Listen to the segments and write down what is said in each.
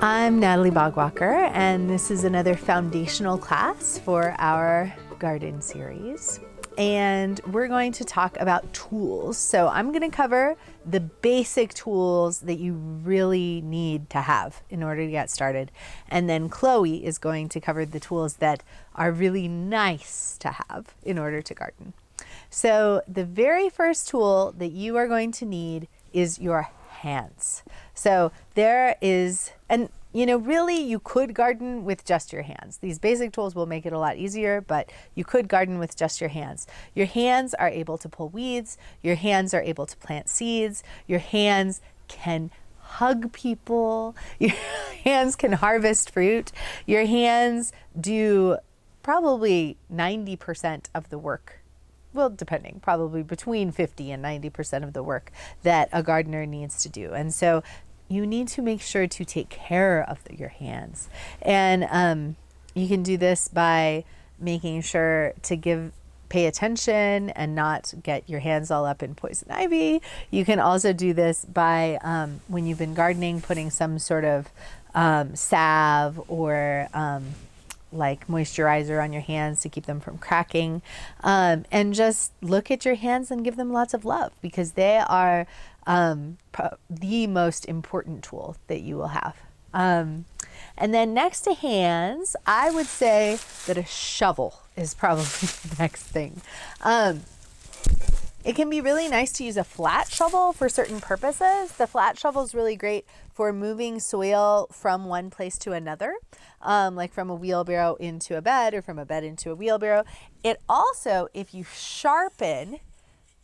I'm Natalie Bogwalker, and this is another foundational class for our garden series. And we're going to talk about tools. So I'm going to cover the basic tools that you really need to have in order to get started. And then Chloe is going to cover the tools that are really nice to have in order to garden. So the very first tool that you are going to need is your hands. So there is, and really you could garden with just your hands. These basic tools will make it a lot easier, but you could garden with just your hands. Your hands are able to pull weeds. Your hands are able to plant seeds. Your hands can hug people. Your hands can harvest fruit. Your hands do probably 90% of the work. Well, depending, probably between 50 and 90% of the work that a gardener needs to do. And so you need to make sure to take care of your hands. And you can do this by making sure to pay attention and not get your hands all up in poison ivy. You can also do this by, when you've been gardening, putting some sort of salve or like moisturizer on your hands to keep them from cracking, and just look at your hands and give them lots of love, because they are the most important tool that you will have. And then next to hands, I would say that a shovel is probably the next thing. It can be really nice to use a flat shovel for certain purposes. The flat shovel is really great for moving soil from one place to another, like from a wheelbarrow into a bed or from a bed into a wheelbarrow. It also, if you sharpen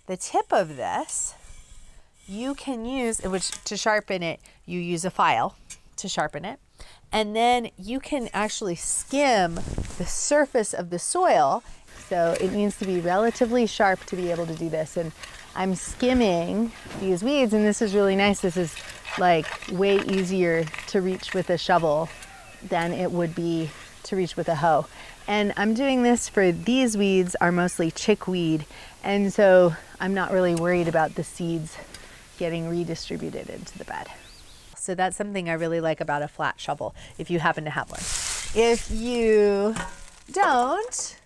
the tip of this, you can use, to sharpen it, you use a file to sharpen it. And then you can actually skim the surface of the soil. So it needs to be relatively sharp to be able to do this. And I'm skimming these weeds, and this is really nice. This is like way easier to reach with a shovel than it would be to reach with a hoe. And I'm doing this for these weeds are mostly chickweed. And so I'm not really worried about the seeds getting redistributed into the bed. So that's something I really like about a flat shovel, if you happen to have one. If you don't,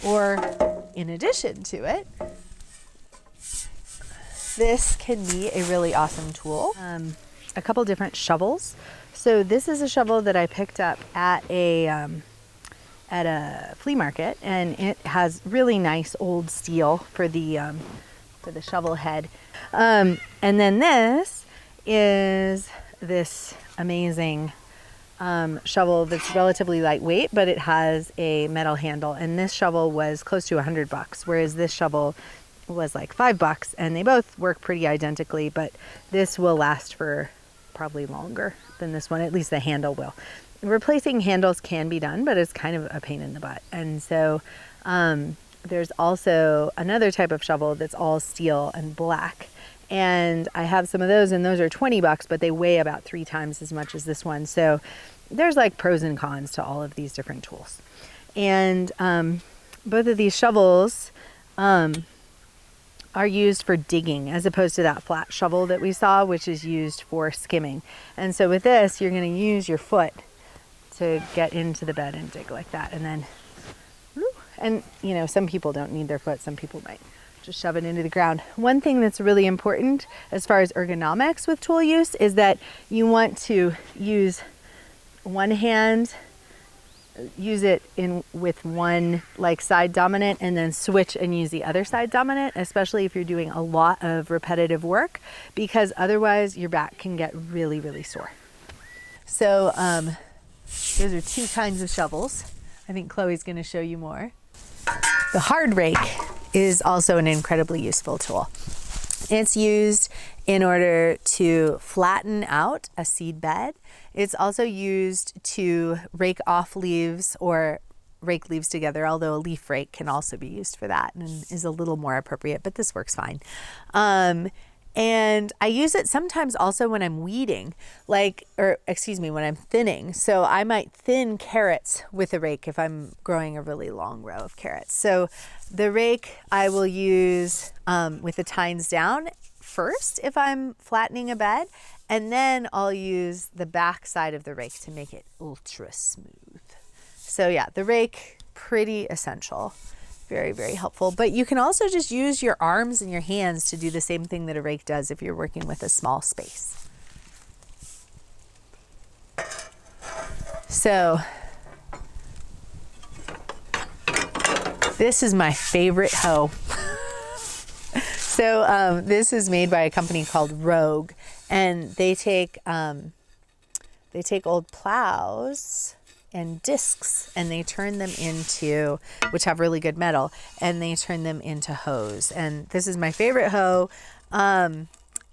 or in addition to it, this can be a really awesome tool. A couple different shovels. So this is a shovel that I picked up at a flea market, and it has really nice old steel for the shovel head. And then this is this amazing shovel that's relatively lightweight, but it has a metal handle. And this shovel was close to $100, whereas this shovel was like $5, and they both work pretty identically, but this will last for probably longer than this one. At least the handle will. Replacing handles can be done, but it's kind of a pain in the butt. And so there's also another type of shovel that's all steel and black. And I have some of those, and those are $20, but they weigh about 3 times as much as this one. So there's like pros and cons to all of these different tools. And both of these shovels are used for digging, as opposed to that flat shovel that we saw, which is used for skimming. And so with this, you're going to use your foot to get into the bed and dig like that. And then, and some people don't need their foot, some people might just shove it into the ground. One thing that's really important as far as ergonomics with tool use is that you want to use one hand, use it with one side dominant, and then switch and use the other side dominant, especially if you're doing a lot of repetitive work, because otherwise your back can get really, really sore. So those are 2 kinds of shovels. I think Chloe's going to show you more. The hard rake is also an incredibly useful tool. It's used in order to flatten out a seed bed. It's also used to rake off leaves or rake leaves together, although a leaf rake can also be used for that and is a little more appropriate, but this works fine. And I use it sometimes also when I'm weeding, when I'm thinning. So I might thin carrots with a rake if I'm growing a really long row of carrots. So the rake I will use with the tines down first if I'm flattening a bed, and then I'll use the back side of the rake to make it ultra smooth. So yeah, the rake, pretty essential. Very, very helpful. But you can also just use your arms and your hands to do the same thing that a rake does if you're working with a small space. So this is my favorite hoe. So this is made by a company called Rogue, and they take old plows and discs and they turn them into, which have really good metal, and they turn them into hoes. And this is my favorite hoe.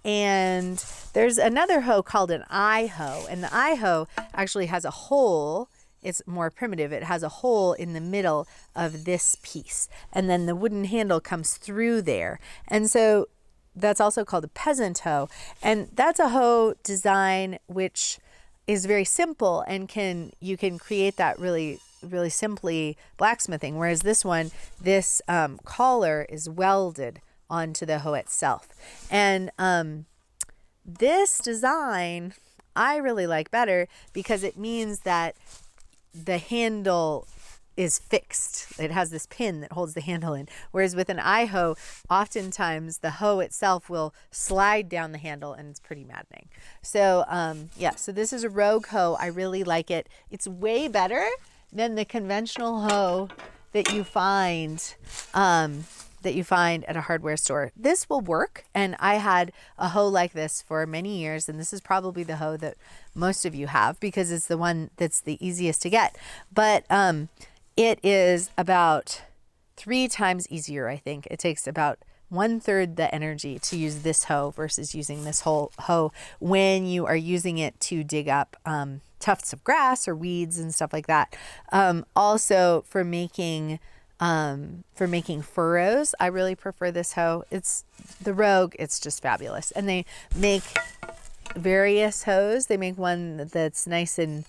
And there's another hoe called an eye hoe, and the eye hoe actually has a hole. It's more primitive. It has a hole in the middle of this piece, and then the wooden handle comes through there. And so that's also called a peasant hoe. And that's a hoe design which is very simple, and you can create that really, really simply blacksmithing. Whereas this one, this collar is welded onto the hoe itself. And this design I really like better because it means that the handle is fixed. It has this pin that holds the handle in. Whereas with an eye hoe, oftentimes the hoe itself will slide down the handle, and it's pretty maddening. So yeah, so this is a Rogue hoe. I really like it. It's way better than the conventional hoe that you find at a hardware store. This will work, and I had a hoe like this for many years, and this is probably the hoe that most of you have because it's the one that's the easiest to get. But it is about 3 times easier, I think. It takes about 1/3 the energy to use this hoe versus using this whole hoe when you are using it to dig up tufts of grass or weeds and stuff like that. Also for making furrows, I really prefer this hoe. It's the Rogue. It's just fabulous. And they make various hoes. They make one that's nice and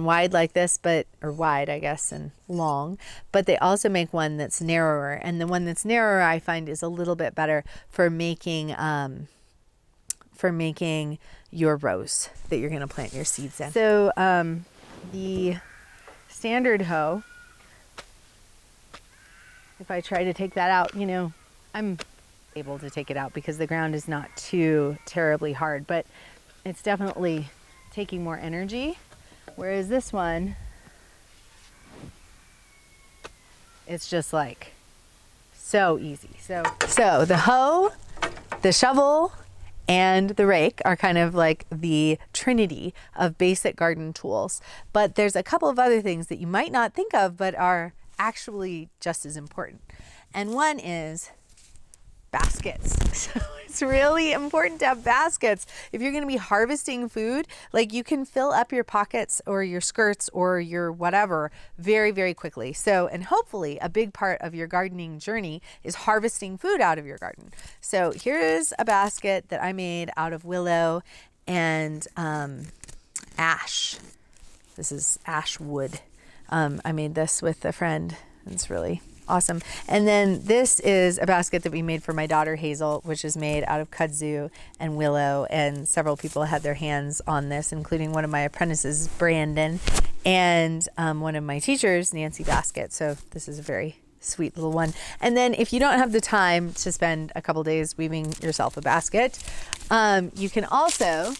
wide like this, or wide, I guess, and long. But they also make one that's narrower. And the one that's narrower, I find, is a little bit better for making your rows that you're going to plant your seeds in. So the standard hoe, if I try to take that out, I'm able to take it out because the ground is not too terribly hard, but it's definitely taking more energy. Whereas this one, it's just like so easy. So the hoe, the shovel, and the rake are kind of like the trinity of basic garden tools. But there's a couple of other things that you might not think of, but are actually just as important. And one is baskets. So it's really important to have baskets. If you're going to be harvesting food, like you can fill up your pockets or your skirts or your whatever very, very quickly. So, and hopefully a big part of your gardening journey is harvesting food out of your garden. So here's a basket that I made out of willow and ash. This is ash wood. I made this with a friend. It's really awesome. And then this is a basket that we made for my daughter Hazel, which is made out of kudzu and willow. And several people had their hands on this, including one of my apprentices, Brandon, and one of my teachers, Nancy Baskett. So this is a very sweet little one. And then if you don't have the time to spend a couple days weaving yourself a basket, you can also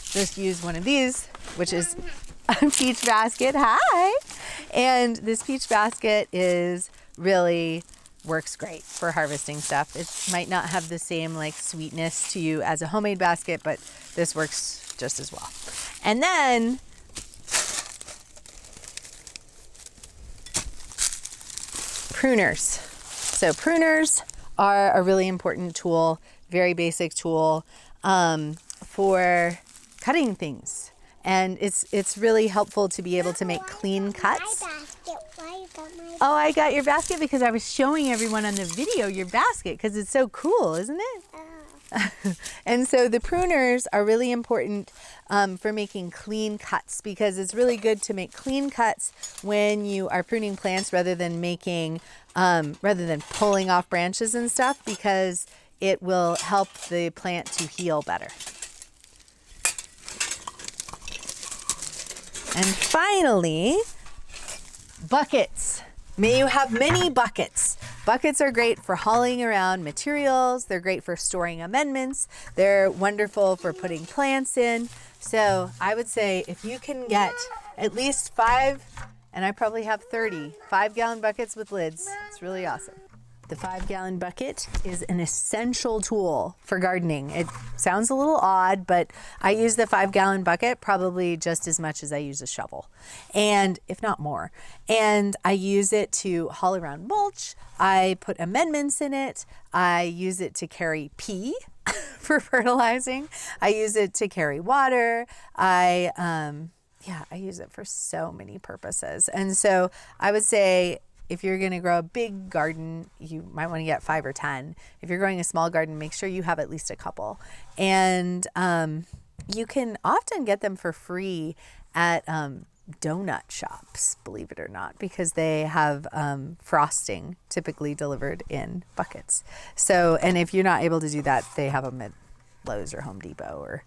just use one of these, which is a peach basket. Hi! And this peach basket works great for harvesting stuff. It might not have the same like sweetness to you as a homemade basket, but this works just as well. And then pruners. So pruners are a really important tool, very basic tool for cutting things. And it's really helpful to be able to make clean cuts. My basket. Why you got my basket? Oh, I got your basket because I was showing everyone on the video your basket because it's so cool, isn't it? Oh. And so the pruners are really important for making clean cuts because it's really good to make clean cuts when you are pruning plants rather than pulling off branches and stuff, because it will help the plant to heal better. And finally, buckets. May you have many buckets. Buckets are great for hauling around materials. They're great for storing amendments. They're wonderful for putting plants in. So I would say if you can get at least 5, and I probably have 30, 5-gallon buckets with lids, it's really awesome. The 5-gallon bucket is an essential tool for gardening. It sounds a little odd, but I use the 5-gallon bucket probably just as much as I use a shovel, and if not more. And I use it to haul around mulch. I put amendments in it. I use it to carry pee for fertilizing. I use it to carry water. I use it for so many purposes. And so I would say, if you're going to grow a big garden, you might want to get 5 or 10. If you're growing a small garden, make sure you have at least a couple. And you can often get them for free at donut shops, believe it or not, because they have frosting typically delivered in buckets. So, and if you're not able to do that, they have them at Lowe's or Home Depot or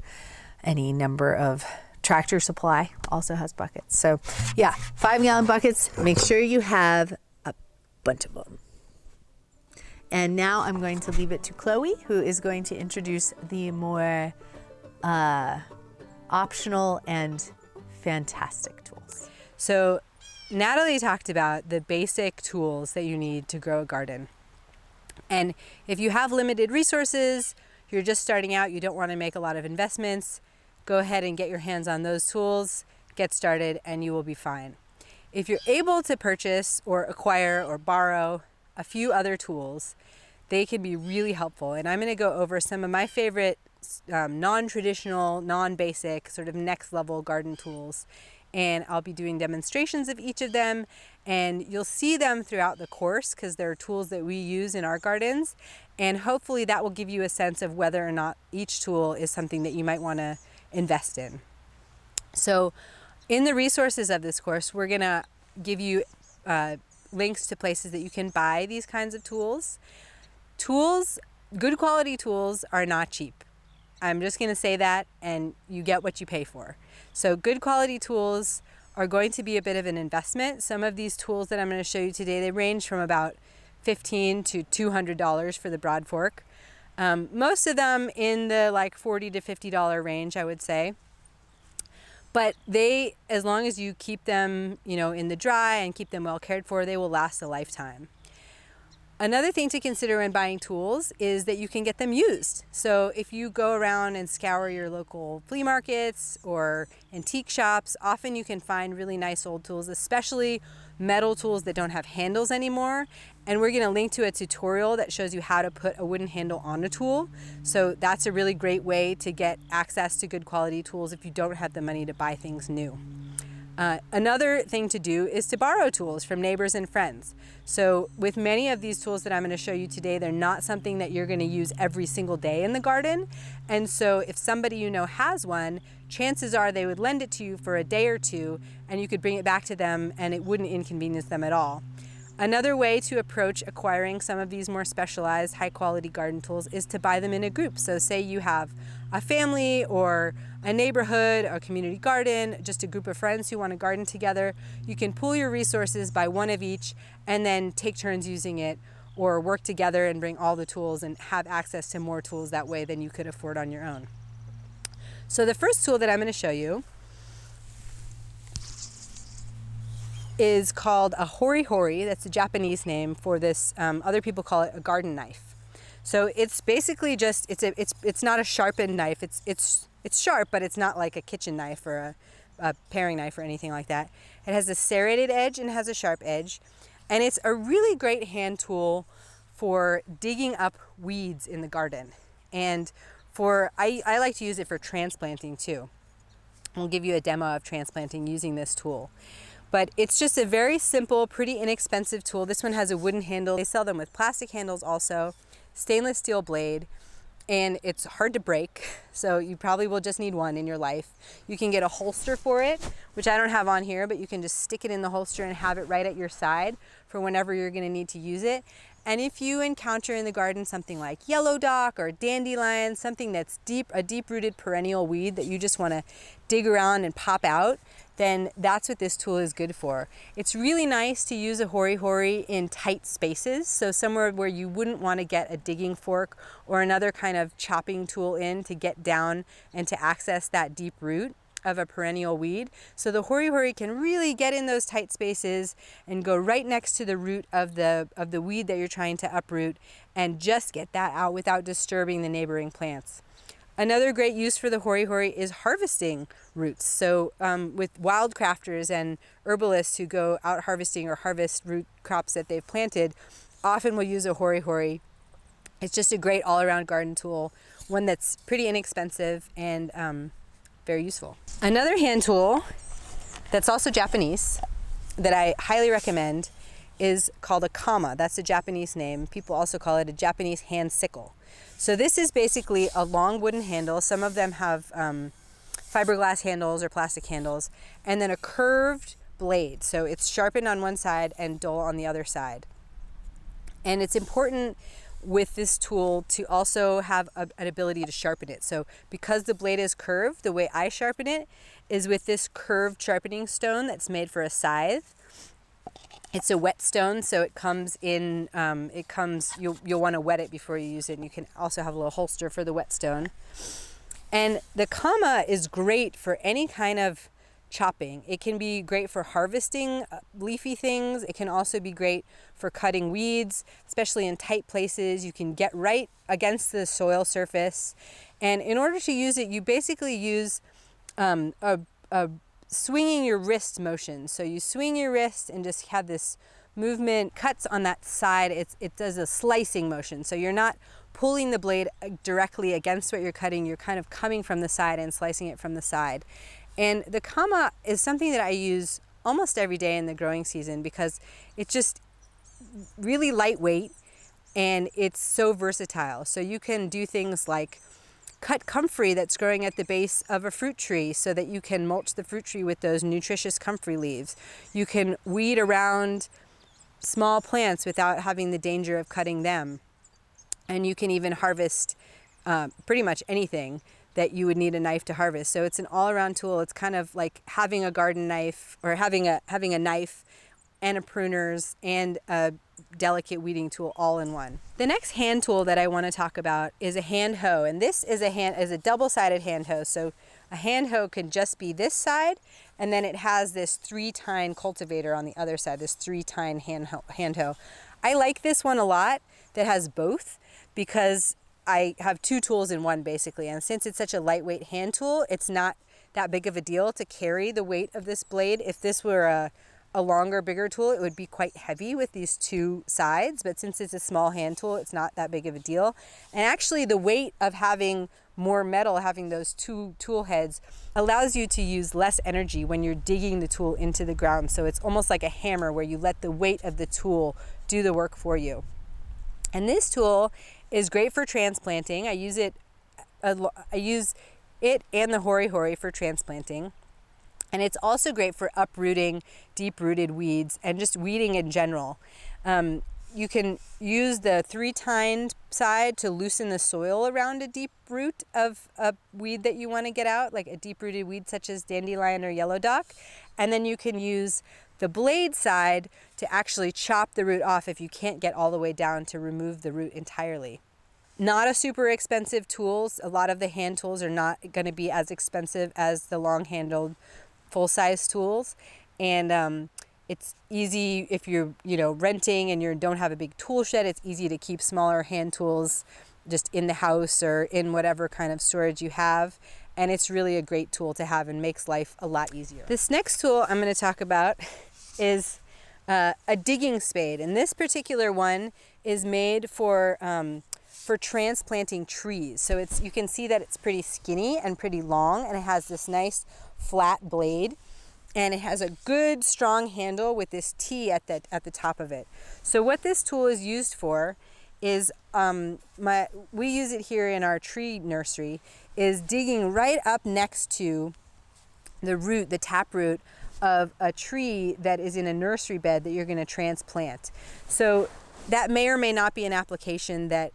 any number of Tractor Supply also has buckets. So yeah, 5-gallon buckets, make sure you have a bunch of them. And now I'm going to leave it to Chloe, who is going to introduce the more optional and fantastic tools. So Natalie talked about the basic tools that you need to grow a garden. And if you have limited resources, you're just starting out, you don't want to make a lot of investments, go ahead and get your hands on those tools, get started, and you will be fine. If you're able to purchase or acquire or borrow a few other tools, they can be really helpful. And I'm going to go over some of my favorite non-traditional, non-basic, sort of next level garden tools. And I'll be doing demonstrations of each of them, and you'll see them throughout the course because they're tools that we use in our gardens. And hopefully that will give you a sense of whether or not each tool is something that you might want to invest in. So in the resources of this course, we're going to give you links to places that you can buy these kinds of tools. Good quality tools are not cheap. I'm just going to say that, and you get what you pay for. So good quality tools are going to be a bit of an investment. Some of these tools that I'm going to show you today, they range from about $15 to $200 for the broad fork. Most of them in the like $40 to $50 range, I would say. But they, as long as you keep them, in the dry and keep them well cared for, they will last a lifetime. Another thing to consider when buying tools is that you can get them used. So if you go around and scour your local flea markets or antique shops, often you can find really nice old tools, especially metal tools that don't have handles anymore. And we're going to link to a tutorial that shows you how to put a wooden handle on a tool. So that's a really great way to get access to good quality tools if you don't have the money to buy things new. Another thing to do is to borrow tools from neighbors and friends. So with many of these tools that I'm going to show you today, they're not something that you're going to use every single day in the garden. And so if somebody you know has one, chances are they would lend it to you for a day or two, and you could bring it back to them and it wouldn't inconvenience them at all. Another way to approach acquiring some of these more specialized, high-quality garden tools is to buy them in a group. So say you have a family or a neighborhood, a community garden, just a group of friends who want to garden together. You can pool your resources by one of each and then take turns using it, or work together and bring all the tools and have access to more tools that way than you could afford on your own. So the first tool that I'm going to show you is called a hori hori. That's a Japanese name for this. Other people call it a garden knife. So it's basically just it's not a sharpened knife. It's sharp, but it's not like a kitchen knife or a paring knife or anything like that. It has a serrated edge and has a sharp edge, and it's a really great hand tool for digging up weeds in the garden. And I like to use it for transplanting too. We'll give you a demo of transplanting using this tool. But it's just a very simple, pretty inexpensive tool. This one has a wooden handle. They sell them with plastic handles also, stainless steel blade, and it's hard to break, so you probably will just need one in your life. You can get a holster for it, which I don't have on here, but you can just stick it in the holster and have it right at your side for whenever you're going to need to use it. And if you encounter in the garden something like yellow dock or dandelion, something that's a deep-rooted perennial weed that you just want to dig around and pop out, then that's what this tool is good for. It's really nice to use a hori-hori in tight spaces, so somewhere where you wouldn't want to get a digging fork or another kind of chopping tool in to get down and to access that deep root of a perennial weed. So the hori-hori can really get in those tight spaces and go right next to the root of the weed that you're trying to uproot and just get that out without disturbing the neighboring plants. Another great use for the hori-hori is harvesting roots. So with wildcrafters and herbalists who go out harvesting or harvest root crops that they've planted, often will use a hori-hori. It's just a great all-around garden tool, one that's pretty inexpensive and very useful. Another hand tool that's also Japanese that I highly recommend is called a kama. That's a Japanese name. People also call it a Japanese hand sickle. So this is basically a long wooden handle. Some of them have fiberglass handles or plastic handles, and then a curved blade. So it's sharpened on one side and dull on the other side. And it's important with this tool to also have an ability to sharpen it. So because the blade is curved, the way I sharpen it is with this curved sharpening stone that's made for a scythe. It's a whetstone, so it comes in, you'll want to wet it before you use it, and you can also have a little holster for the whetstone. And the kama is great for any kind of chopping. It can be great for harvesting leafy things. It can also be great for cutting weeds, especially in tight places. You can get right against the soil surface. And in order to use it, you basically use a swinging your wrist motion. So you swing your wrist and just have this movement, cuts on that side. It does a slicing motion. So you're not pulling the blade directly against what you're cutting. You're kind of coming from the side and slicing it from the side. And the kama is something that I use almost every day in the growing season because it's just really lightweight and it's so versatile. So you can do things like cut comfrey that's growing at the base of a fruit tree so that you can mulch the fruit tree with those nutritious comfrey leaves. You can weed around small plants without having the danger of cutting them. And you can even harvest pretty much anything that you would need a knife to harvest. So it's an all-around tool. It's kind of like having a garden knife or having a knife and a pruners and a delicate weeding tool all in one. The next hand tool that I want to talk about is a hand hoe, and this is a double-sided hand hoe. So a hand hoe can just be this side, and then it has this 3-tine cultivator on the other side, this 3-tine hand hoe. I like this one a lot that has both because I have 2 tools in one basically, and since it's such a lightweight hand tool, it's not that big of a deal to carry the weight of this blade. If this were a longer, bigger tool, it would be quite heavy with these 2 sides, but since it's a small hand tool, it's not that big of a deal. And actually the weight of having more metal, having those 2 tool heads, allows you to use less energy when you're digging the tool into the ground. So it's almost like a hammer where you let the weight of the tool do the work for you. And this tool is great for transplanting. I use it and the hori-hori for transplanting. And it's also great for uprooting deep-rooted weeds and just weeding in general. You can use the 3-tined side to loosen the soil around a deep root of a weed that you want to get out, like a deep-rooted weed such as dandelion or yellow dock. And then you can use the blade side to actually chop the root off if you can't get all the way down to remove the root entirely. Not a super expensive tools. A lot of the hand tools are not going to be as expensive as the long-handled full-size tools, and it's easy if you're renting and you don't have a big tool shed. It's easy to keep smaller hand tools just in the house or in whatever kind of storage you have, and it's really a great tool to have and makes life a lot easier. This next tool I'm going to talk about is a digging spade, and this particular one is made for transplanting trees. So you can see that it's pretty skinny and pretty long, and it has this nice flat blade, and it has a good strong handle with this T at the top of it. So what this tool is used for is we use it here in our tree nursery, is digging right up next to the taproot of a tree that is in a nursery bed that you're going to transplant. So that may or may not be an application that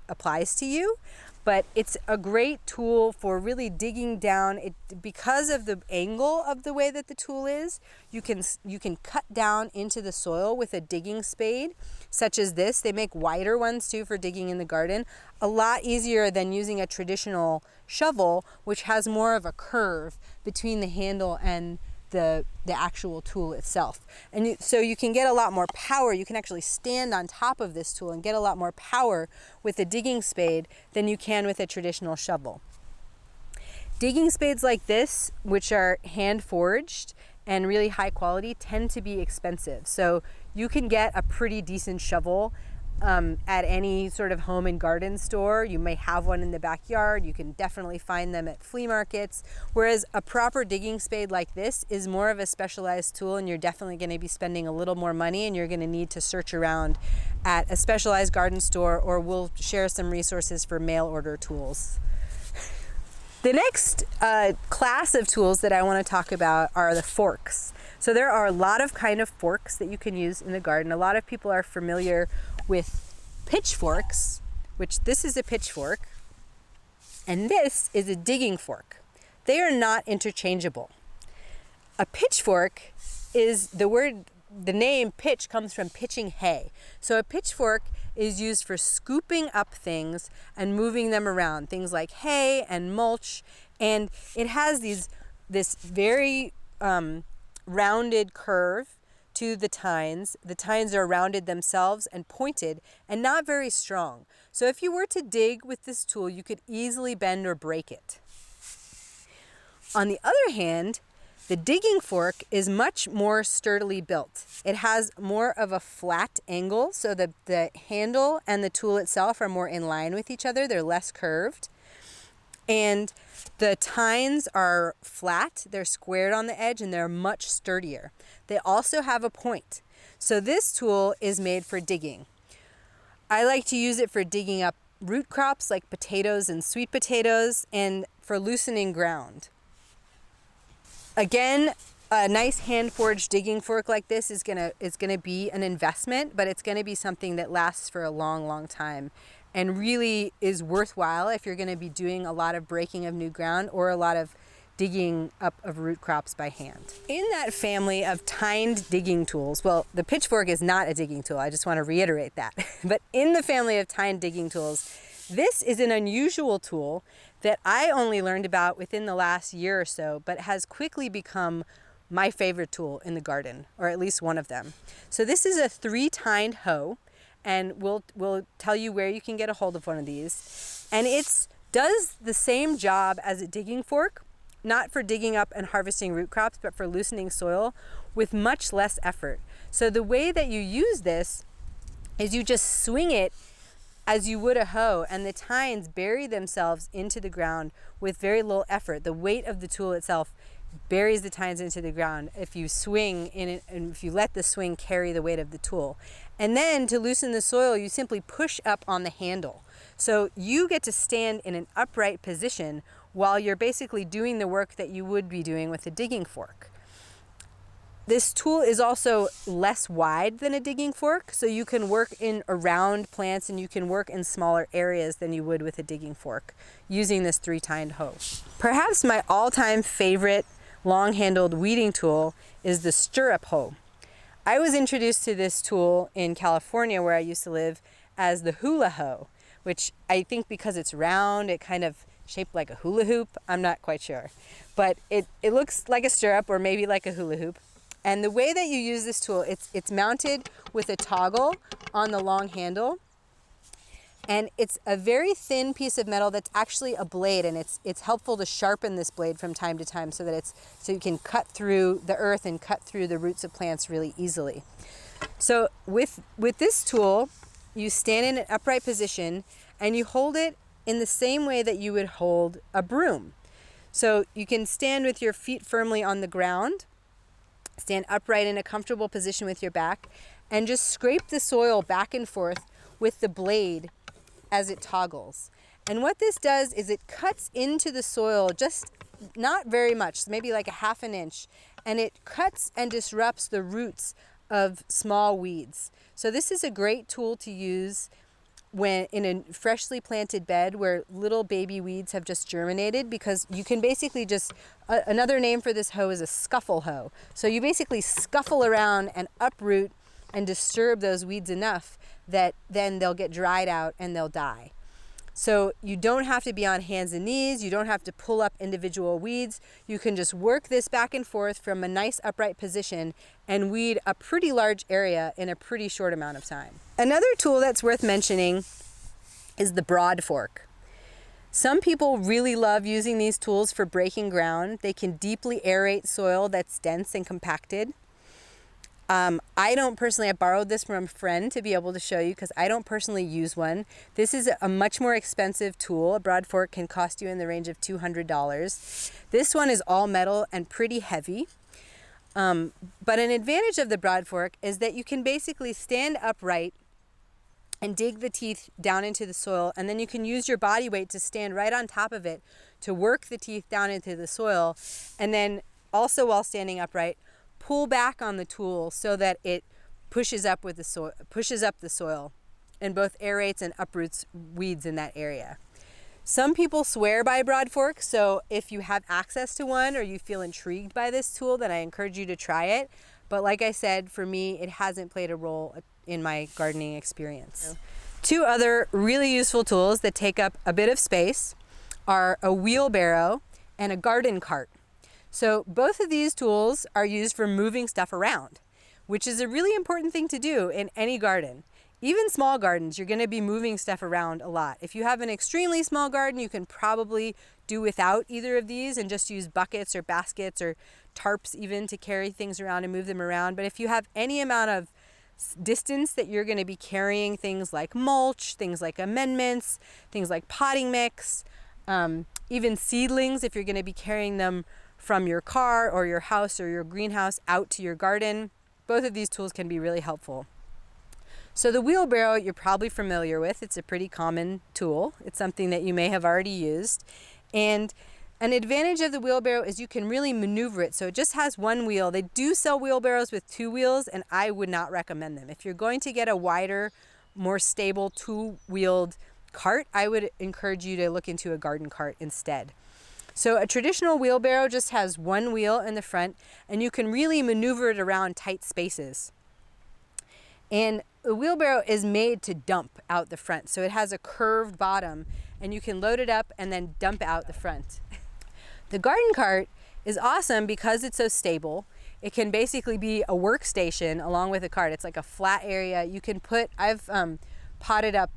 applies to you, but it's a great tool for really digging down. Because of the angle of the way that the tool is, you can cut down into the soil with a digging spade, such as this. They make wider ones too for digging in the garden. A lot easier than using a traditional shovel, which has more of a curve between the handle and the actual tool itself. And so you can get a lot more power. You can actually stand on top of this tool and get a lot more power with a digging spade than you can with a traditional shovel. Digging spades like this, which are hand forged and really high quality, tend to be expensive. So you can get a pretty decent shovel at any sort of home and garden store. You may have one in the backyard. You can definitely find them at flea markets. Whereas a proper digging spade like this is more of a specialized tool, and you're definitely going to be spending a little more money, and you're going to need to search around at a specialized garden store, or we'll share some resources for mail order tools. The next class of tools that I want to talk about are the forks. So there are a lot of kind of forks that you can use in the garden. A lot of people are familiar with pitchforks, which this is a pitchfork, and this is a digging fork. They are not interchangeable. A pitchfork is the name pitch comes from pitching hay. So a pitchfork is used for scooping up things and moving them around, things like hay and mulch, and it has this very rounded curve to the tines. The tines are rounded themselves and pointed and not very strong. So if you were to dig with this tool, you could easily bend or break it. On the other hand, the digging fork is much more sturdily built. It has more of a flat angle, so the handle and the tool itself are more in line with each other. They're less curved. And the tines are flat, they're squared on the edge, and they're much sturdier. They also have a point. So this tool is made for digging. I like to use it for digging up root crops like potatoes and sweet potatoes, and for loosening ground. Again, a nice hand-forged digging fork like this is gonna be an investment, but it's gonna be something that lasts for a long, long time, and really is worthwhile if you're going to be doing a lot of breaking of new ground or a lot of digging up of root crops by hand. In that family of tined digging tools, well, the pitchfork is not a digging tool, I just want to reiterate that. But in the family of tined digging tools, this is an unusual tool that I only learned about within the last year or so, but has quickly become my favorite tool in the garden, or at least one of them. So this is a 3-tined hoe, and we'll tell you where you can get a hold of one of these. And it does the same job as a digging fork, not for digging up and harvesting root crops, but for loosening soil with much less effort. So the way that you use this is you just swing it as you would a hoe, and the tines bury themselves into the ground with very little effort. The weight of the tool itself buries the tines into the ground if you swing in it, and if you let the swing carry the weight of the tool. And then to loosen the soil, you simply push up on the handle. So you get to stand in an upright position while you're basically doing the work that you would be doing with a digging fork. This tool is also less wide than a digging fork, so you can work in around plants and you can work in smaller areas than you would with a digging fork using this 3-tined hoe. Perhaps my all-time favorite long-handled weeding tool is the stirrup hoe. I was introduced to this tool in California, where I used to live, as the hula hoe, which I think because it's round, it kind of shaped like a hula hoop. I'm not quite sure, but it looks like a stirrup or maybe like a hula hoop. And the way that you use this tool, it's mounted with a toggle on the long handle, and it's a very thin piece of metal that's actually a blade, and it's helpful to sharpen this blade from time to time so that so you can cut through the earth and cut through the roots of plants really easily. So with this tool, you stand in an upright position and you hold it in the same way that you would hold a broom. So you can stand with your feet firmly on the ground, stand upright in a comfortable position with your back, and just scrape the soil back and forth with the blade as it toggles. And what this does is it cuts into the soil just not very much, maybe like a 1/2 inch, and it cuts and disrupts the roots of small weeds. So this is a great tool to use when in a freshly planted bed where little baby weeds have just germinated, because you can basically just, another name for this hoe is a scuffle hoe. So you basically scuffle around and uproot and disturb those weeds enough that then they'll get dried out and they'll die. So you don't have to be on hands and knees. You don't have to pull up individual weeds. You can just work this back and forth from a nice upright position and weed a pretty large area in a pretty short amount of time. Another tool that's worth mentioning is the broad fork. Some people really love using these tools for breaking ground. They can deeply aerate soil that's dense and compacted. I don't personally, I borrowed this from a friend to be able to show you because I don't personally use one. This is a much more expensive tool. A broad fork can cost you in the range of $200. This one is all metal and pretty heavy. But an advantage of the broad fork is that you can basically stand upright and dig the teeth down into the soil, and then you can use your body weight to stand right on top of it to work the teeth down into the soil, and then also while standing upright, pull back on the tool so that it pushes up with the soil, pushes up the soil, and both aerates and uproots weeds in that area. Some people swear by broad forks, so if you have access to one or you feel intrigued by this tool, then I encourage you to try it. But like I said, for me, it hasn't played a role in my gardening experience. Two other really useful tools that take up a bit of space are a wheelbarrow and a garden cart. So both of these tools are used for moving stuff around, which is a really important thing to do in any garden. Even small gardens, you're going to be moving stuff around a lot. If you have an extremely small garden, you can probably do without either of these and just use buckets or baskets or tarps even to carry things around and move them around. But if you have any amount of distance that you're going to be carrying things like mulch, things like amendments, things like potting mix, even seedlings, if you're going to be carrying them from your car or your house or your greenhouse out to your garden, both of these tools can be really helpful. So the wheelbarrow you're probably familiar with. It's a pretty common tool. It's something that you may have already used. And an advantage of the wheelbarrow is you can really maneuver it. So it just has one wheel. They do sell wheelbarrows with two wheels, and I would not recommend them. If you're going to get a wider, more stable two-wheeled cart, I would encourage you to look into a garden cart instead. So a traditional wheelbarrow just has one wheel in the front, and you can really maneuver it around tight spaces. And the wheelbarrow is made to dump out the front. So it has a curved bottom, and you can load it up and then dump out the front. The garden cart is awesome because it's so stable. It can basically be a workstation along with a cart. It's like a flat area. You can put, I've potted up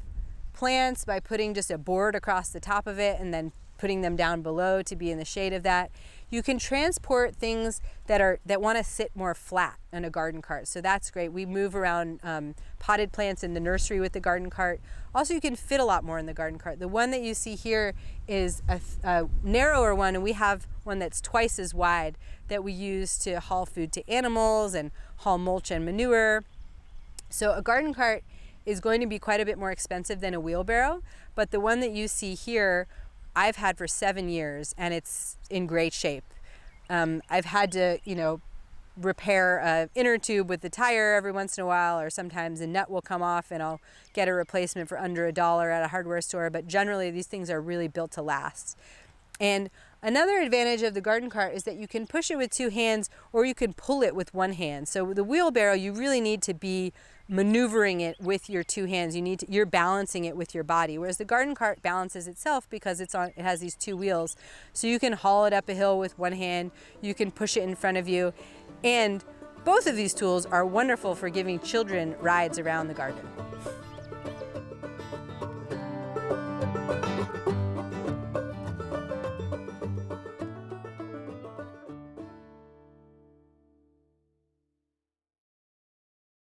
plants by putting just a board across the top of it and then putting them down below to be in the shade of that. You can transport things that want to sit more flat in a garden cart. So that's great. We move around potted plants in the nursery with the garden cart. Also, you can fit a lot more in the garden cart. The one that you see here is a narrower one, and we have one that's twice as wide that we use to haul food to animals and haul mulch and manure. So a garden cart is going to be quite a bit more expensive than a wheelbarrow, but the one that you see here I've had for 7 years, and it's in great shape. I've had to, repair an inner tube with the tire every once in a while, or sometimes a nut will come off and I'll get a replacement for under $1 at a hardware store, but generally these things are really built to last. And another advantage of the garden cart is that you can push it with two hands, or you can pull it with one hand. So with the wheelbarrow, you really need to be maneuvering it with your two hands. You're balancing it with your body, whereas the garden cart balances itself because it has these two wheels. So you can haul it up a hill with one hand, you can push it in front of you, and both of these tools are wonderful for giving children rides around the garden.